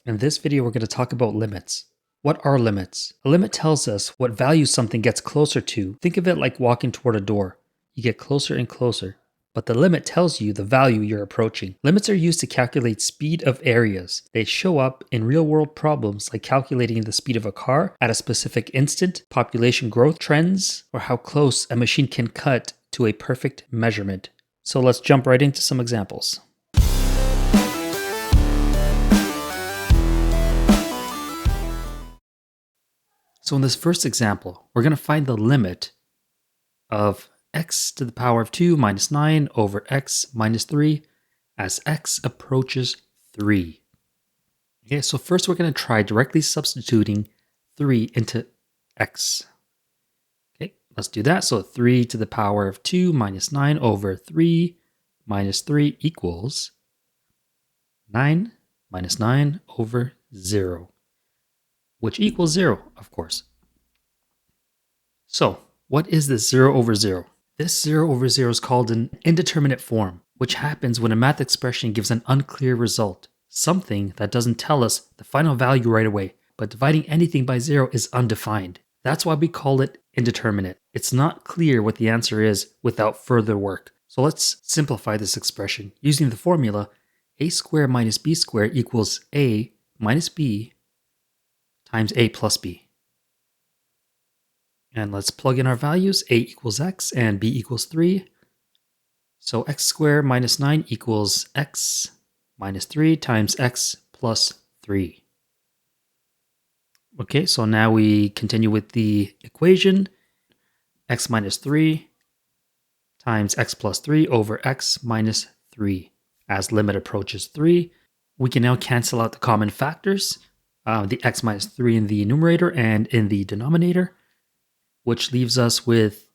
In this video, we're going to talk about limits. What are limits? A limit tells us what value something gets closer to. Think of it like walking toward a door. You get closer and closer, but the limit tells you the value you're approaching. Limits are used to calculate speed of areas. They show up in real-world problems like calculating the speed of a car at a specific instant, population growth trends, or how close a machine can cut to a perfect measurement. So let's jump right into some examples. So in this first example, we're going to find the limit of x to the power of 2 minus 9 over x minus 3 as x approaches 3. Okay, so first we're going to try directly substituting 3 into x. Okay, let's do that. So 3 to the power of 2 minus 9 over 3 minus 3 equals 9 minus 9 over 0. Which equals 0, of course. So, what is this 0 over 0? This 0 over 0 is called an indeterminate form, which happens when a math expression gives an unclear result, something that doesn't tell us the final value right away, but dividing anything by 0 is undefined. That's why we call it indeterminate. It's not clear what the answer is without further work. So let's simplify this expression using the formula a squared minus b squared equals a minus b times a plus b. And let's plug in our values. A equals x and b equals 3. So x squared minus 9 equals x minus 3 times x plus 3. Okay, so now we continue with the equation. X minus 3 times x plus 3 over x minus 3. As limit approaches 3, we can now cancel out the common factors. The x minus 3 in the numerator and in the denominator, which leaves us with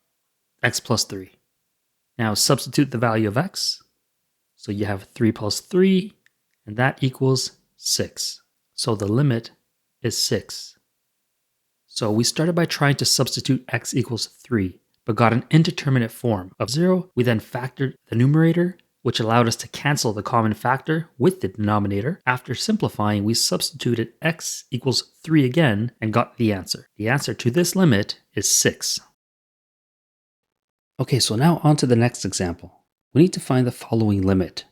x plus 3. Now substitute the value of x. So you have 3 plus 3, and that equals 6. So the limit is 6. So we started by trying to substitute x equals 3, but got an indeterminate form of 0. We then factored the numerator, which allowed us to cancel the common factor with the denominator. After simplifying, we substituted x equals 3 again and got the answer. The answer to this limit is 6. Okay, so now on to the next example. We need to find the following limit.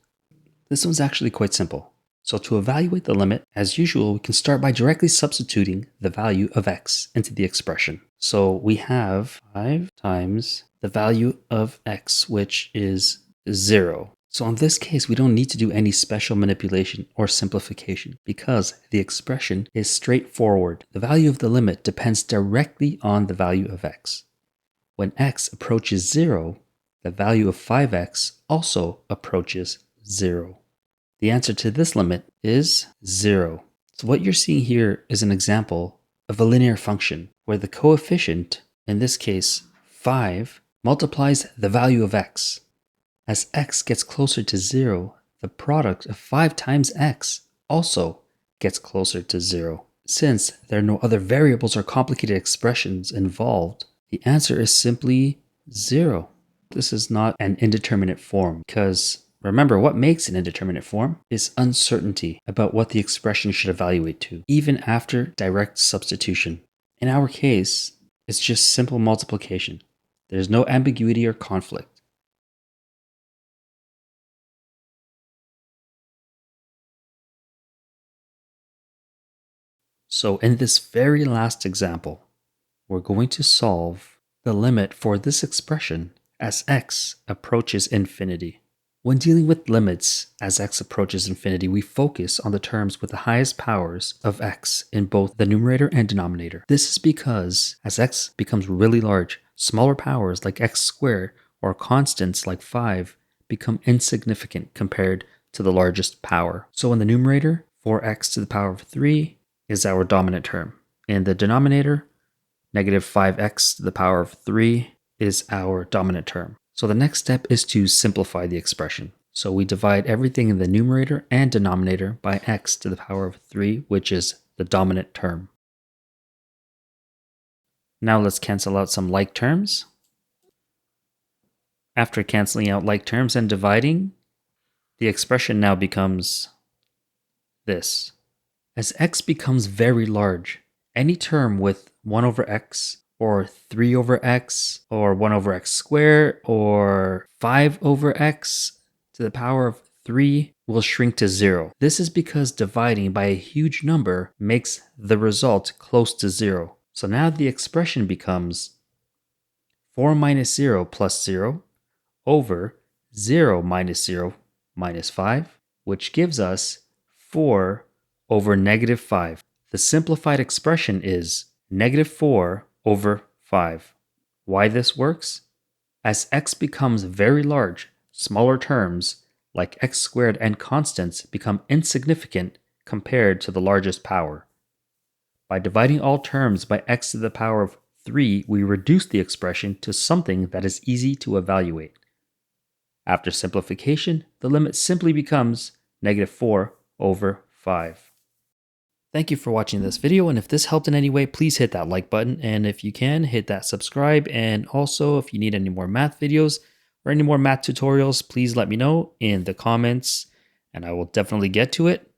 This one's actually quite simple. So to evaluate the limit, as usual, we can start by directly substituting the value of x into the expression. So we have 5 times the value of x, which is 0. So in this case, we don't need to do any special manipulation or simplification because the expression is straightforward. The value of the limit depends directly on the value of x. When x approaches 0, the value of 5x also approaches 0. The answer to this limit is 0. So what you're seeing here is an example of a linear function where the coefficient, in this case 5, multiplies the value of x. As x gets closer to 0, the product of 5 times x also gets closer to 0. Since there are no other variables or complicated expressions involved, the answer is simply 0. This is not an indeterminate form because remember, what makes an indeterminate form is uncertainty about what the expression should evaluate to, even after direct substitution. In our case, it's just simple multiplication. There's no ambiguity or conflict. So in this very last example, we're going to solve the limit for this expression as x approaches infinity. When dealing with limits as x approaches infinity, we focus on the terms with the highest powers of x in both the numerator and denominator. This is because as x becomes really large, smaller powers like x squared or constants like 5 become insignificant compared to the largest power. So in the numerator, 4x to the power of 3 is our dominant term. In the denominator, negative 5x to the power of 3 is our dominant term. So the next step is to simplify the expression. So we divide everything in the numerator and denominator by x to the power of 3, which is the dominant term. Now let's cancel out some like terms. After canceling out like terms and dividing, the expression now becomes this. As x becomes very large, any term with 1 over x, or 3 over x, or 1 over x squared, or 5 over x to the power of 3 will shrink to 0. This is because dividing by a huge number makes the result close to 0. So now the expression becomes 4 minus 0 plus 0 over 0 minus 0 minus 5, which gives us 4 over negative 5. The simplified expression is negative 4 over 5. Why this works? As x becomes very large, smaller terms like x squared and constants become insignificant compared to the largest power. By dividing all terms by x to the power of 3, we reduce the expression to something that is easy to evaluate. After simplification, the limit simply becomes negative 4 over 5. Thank you for watching this video, and if this helped in any way, please hit that like button, and if you can, hit that subscribe, and also if you need any more math videos or any more math tutorials, please let me know in the comments, and I will definitely get to it.